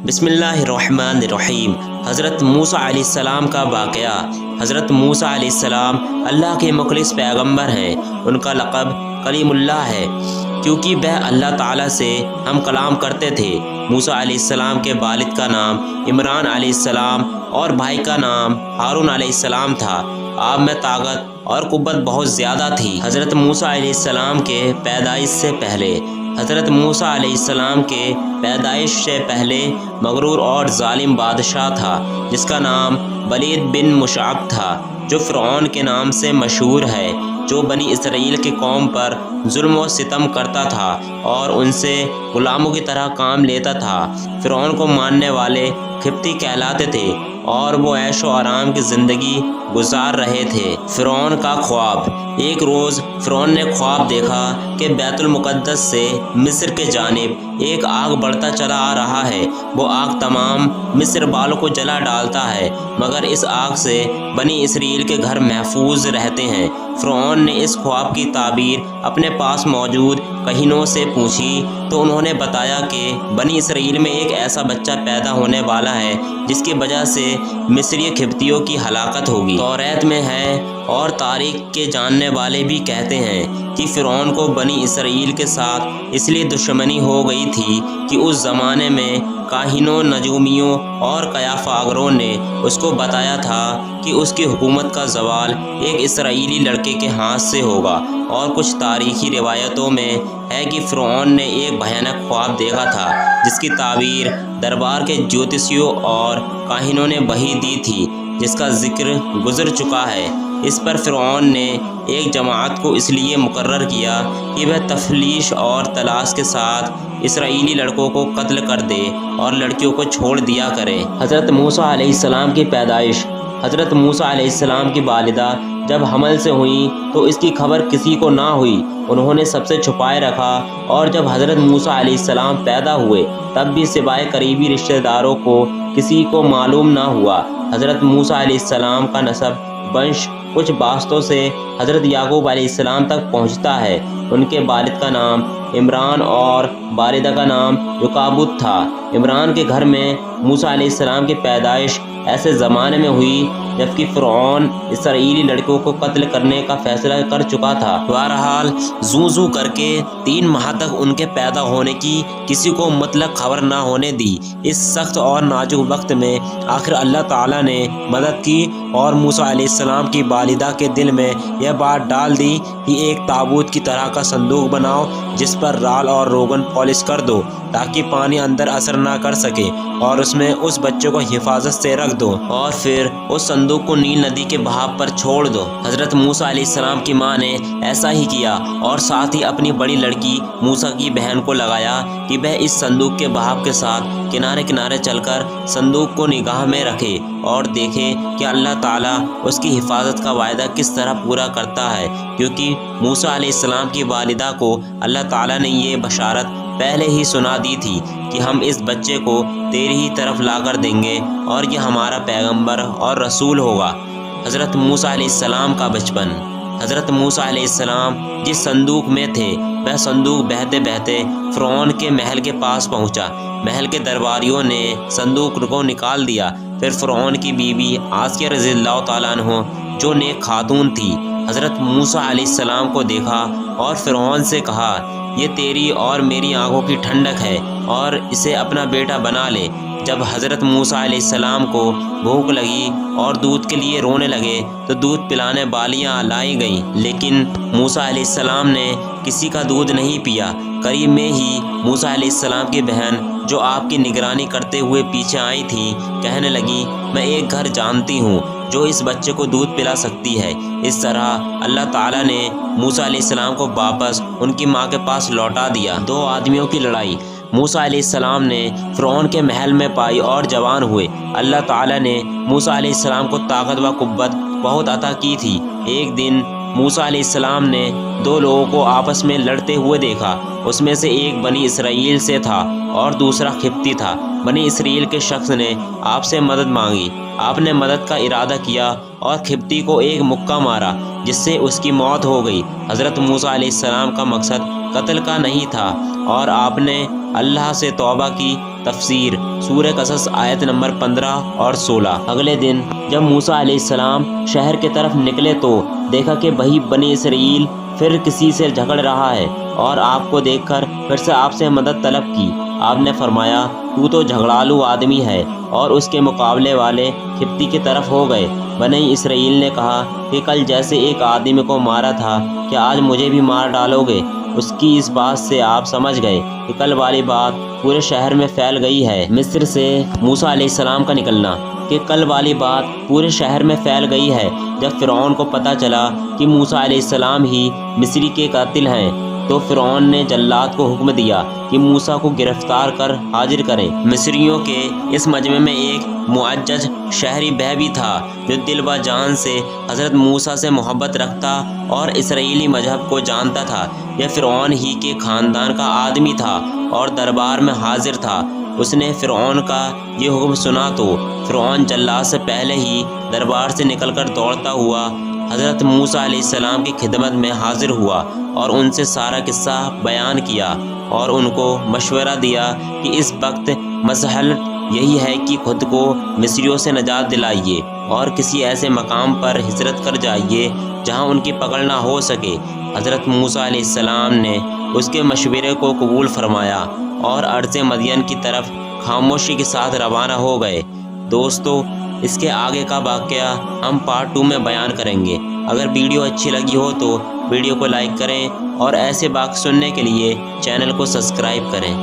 بسم اللہ الرحمن الرحیم۔ حضرت موسیٰ علیہ السلام کا واقعہ۔ حضرت موسیٰ علیہ السلام اللہ کے مخلص پیغمبر ہیں۔ ان کا لقب کلیم اللہ ہے کیونکہ وہ اللہ تعالیٰ سے ہم کلام کرتے تھے۔ موسیٰ علیہ السلام کے والد کا نام عمران علیہ السلام اور بھائی کا نام ہارون علیہ السلام تھا۔ آپ میں طاقت اور قوت بہت زیادہ تھی۔ حضرت موسیٰ علیہ السلام کے پیدائش سے پہلے حضرت موسیٰ علیہ السلام کے پیدائش سے پہلے مغرور اور ظالم بادشاہ تھا جس کا نام ولید بن مشعب تھا، جو فرعون کے نام سے مشہور ہے، جو بنی اسرائیل کی قوم پر ظلم و ستم کرتا تھا اور ان سے غلاموں کی طرح کام لیتا تھا۔ فرعون کو ماننے والے قبطی کہلاتے تھے اور وہ عیش و آرام کی زندگی گزار رہے تھے۔ فرعون کا خواب۔ ایک روز فرعون نے خواب دیکھا کہ بیت المقدس سے مصر کے جانب ایک آگ بڑھتا چلا آ رہا ہے۔ وہ آگ تمام مصر والوں کو جلا ڈالتا ہے، مگر اس آگ سے بنی اسرائیل کے گھر محفوظ رہتے ہیں۔ فرعون نے اس خواب کی تعبیر اپنے پاس موجود کہینوں سے پوچھی تو انہوں نے بتایا کہ بنی اسرائیل میں ایک ایسا بچہ پیدا ہونے والا ہے جس کی وجہ سے مصری قبطیوں کی ہلاکت ہوگی۔ توریت میں ہے اور تاریخ کے جاننے والے بھی کہتے ہیں کہ فرعون کو بنی اسرائیل کے ساتھ اس لیے دشمنی ہو گئی تھی کہ اس زمانے میں کاہنوں، نجومیوں اور قیافاگروں نے اس کو بتایا تھا کہ اس کی حکومت کا زوال ایک اسرائیلی لڑکے کے ہاتھ سے ہوگا، اور کچھ تاریخی روایتوں میں ہے کہ فرعون نے ایک بھیانک خواب دیکھا تھا جس کی تعبیر دربار کے جوتشیوں اور کاہنوں نے وہی دی تھی، جس کا ذکر گزر چکا ہے۔ اس پر فرعون نے ایک جماعت کو اس لیے مقرر کیا کہ وہ تفلیش اور تلاش کے ساتھ اسرائیلی لڑکوں کو قتل کر دے اور لڑکیوں کو چھوڑ دیا کرے۔ حضرت موسیٰ علیہ السلام کی پیدائش۔ حضرت موسیٰ علیہ السلام کی والدہ جب حمل سے ہوئیں تو اس کی خبر کسی کو نہ ہوئی، انہوں نے سب سے چھپائے رکھا، اور جب حضرت موسیٰ علیہ السلام پیدا ہوئے تب بھی سوائے قریبی رشتہ داروں کو کسی کو معلوم نہ ہوا۔ حضرت موسیٰ علیہ السلام کا نسب ونش کچھ واسطوں سے حضرت یعقوب علیہ السلام تک پہنچتا ہے۔ ان کے والد کا نام عمران اور والدہ کا نام یوکابد تھا۔ عمران کے گھر میں موسیٰ علیہ السلام کی پیدائش ایسے زمانے میں ہوئی جبکہ فرعون اسرائیلی لڑکوں کو قتل کرنے کا فیصلہ کر چکا تھا۔ بہرحال زو کر کے 3 ماہ تک ان کے پیدا ہونے کی کسی کو مطلق خبر نہ ہونے دی۔ اس سخت اور نازک وقت میں آخر اللہ تعالیٰ نے مدد کی اور موسیٰ علیہ السلام کی والدہ کے دل میں یہ بات ڈال دی کہ ایک تابوت کی طرح کا صندوق بناؤ جس پر رال اور روغن پالش کر دو تاکہ پانی اندر اثر نہ کر سکے، اور اس میں اس بچے کو حفاظت سے رکھ دو، اور پھر اس صندوق کو نیل ندی کے بہاؤ پر چھوڑ دو۔ حضرت موسیٰ علیہ السلام کی ماں نے ایسا ہی کیا اور ساتھ ہی اپنی بڑی لڑکی موسیٰ کی بہن کو لگایا کہ وہ اس صندوق کے بہاؤ کے ساتھ کنارے کنارے چل کر صندوق کو نگاہ میں رکھے اور دیکھے کہ اللہ تعالیٰ اس کی حفاظت کا وعدہ کس طرح پورا کرتا ہے، کیونکہ موسیٰ علیہ السلام کی والدہ کو اللہ تعالیٰ نے یہ بشارت پہلے ہی سنا دی تھی کہ ہم اس بچے کو تیری ہی طرف لا کر دیں گے اور یہ ہمارا پیغمبر اور رسول ہوگا۔ حضرت موسیٰ علیہ السلام کا بچپن۔ حضرت موسیٰ علیہ السلام جس صندوق میں تھے وہ صندوق بہتے بہتے فرعون کے محل کے پاس پہنچا۔ محل کے درباریوں نے صندوق کو نکال دیا۔ پھر فرعون کی بیوی آسیہ رضی اللہ تعالیٰ عنہ جو نیک خاتون تھی، حضرت موسیٰ علیہ السلام کو دیکھا اور فرعون سے کہا، یہ تیری اور میری آنکھوں کی ٹھنڈک ہے اور اسے اپنا بیٹا بنا لے۔ جب حضرت موسیٰ علیہ السلام کو بھوک لگی اور دودھ کے لیے رونے لگے تو دودھ پلانے والیاں لائی گئیں، لیکن موسیٰ علیہ السلام نے کسی کا دودھ نہیں پیا۔ قریب میں ہی موسیٰ علیہ السلام کی بہن جو آپ کی نگرانی کرتے ہوئے پیچھے آئی تھی کہنے لگی، میں ایک گھر جانتی ہوں جو اس بچے کو دودھ پلا سکتی ہے۔ اس طرح اللہ تعالیٰ نے موسیٰ علیہ السلام کو واپس ان کی ماں کے پاس لوٹا دیا۔ 2 آدمیوں کی لڑائی۔ موسیٰ علیہ السلام نے فرعون کے محل میں پائی اور جوان ہوئے۔ اللہ تعالیٰ نے موسیٰ علیہ السلام کو طاقت و قوت بہت عطا کی تھی۔ ایک دن موسیٰ علیہ السلام نے 2 لوگوں کو آپس میں لڑتے ہوئے دیکھا۔ اس میں سے ایک بنی اسرائیل سے تھا اور دوسرا قبطی تھا۔ بنی اسرائیل کے شخص نے آپ سے مدد مانگی۔ آپ نے مدد کا ارادہ کیا اور قبطی کو ایک مکہ مارا جس سے اس کی موت ہو گئی۔ حضرت موسیٰ علیہ السلام کا مقصد قتل کا نہیں تھا اور آپ نے اللہ سے توبہ کی تفسیر سورہ قصص آیت نمبر 15 اور 16۔ اگلے دن جب موسیٰ علیہ السلام شہر کی طرف نکلے تو دیکھا کہ وہی بنی اسرائیل پھر کسی سے جھگڑ رہا ہے، اور آپ کو دیکھ کر پھر سے آپ سے مدد طلب کی۔ آپ نے فرمایا تو جھگڑالو آدمی ہے، اور اس کے مقابلے والے قبطی کی طرف ہو گئے۔ بنی اسرائیل نے کہا کہ کل جیسے ایک آدمی کو مارا تھا کیا آج مجھے بھی مار ڈالو گے؟ اس کی اس بات سے آپ سمجھ گئے کہ کل والی بات پورے شہر میں پھیل گئی ہے۔ مصر سے موسیٰ علیہ السلام کا نکلنا کہ کل والی بات پورے شہر میں پھیل گئی ہے۔ جب فرعون کو پتہ چلا کہ موسیٰ علیہ السلام ہی مصری کے قاتل ہیں تو فرعون نے جلاد کو حکم دیا کہ موسیٰ کو گرفتار کر حاضر کریں۔ مصریوں کے اس مجمع میں ایک معجج شہری بہ بھی تھا جو دل و جان سے حضرت موسیٰ سے محبت رکھتا اور اسرائیلی مذہب کو جانتا تھا۔ یہ فرعون ہی کے خاندان کا آدمی تھا اور دربار میں حاضر تھا۔ اس نے فرعون کا یہ حکم سنا تو فرعون جلاد سے پہلے ہی دربار سے نکل کر دوڑتا ہوا حضرت موسیٰ علیہ السلام کی خدمت میں حاضر ہوا اور ان سے سارا قصہ بیان کیا اور ان کو مشورہ دیا کہ اس وقت مسئلہ یہی ہے کہ خود کو مصریوں سے نجات دلائیے اور کسی ایسے مقام پر ہجرت کر جائیے جہاں ان کی پکڑ نہ ہو سکے۔ حضرت موسیٰ علیہ السلام نے اس کے مشورے کو قبول فرمایا اور ارض مدین کی طرف خاموشی کے ساتھ روانہ ہو گئے۔ دوستو، اس کے آگے کا واقعہ ہم پارٹ 2 میں بیان کریں گے۔ اگر ویڈیو اچھی لگی ہو تو ویڈیو کو لائک کریں اور ایسے واقعے سننے کے لیے چینل کو سبسکرائب کریں۔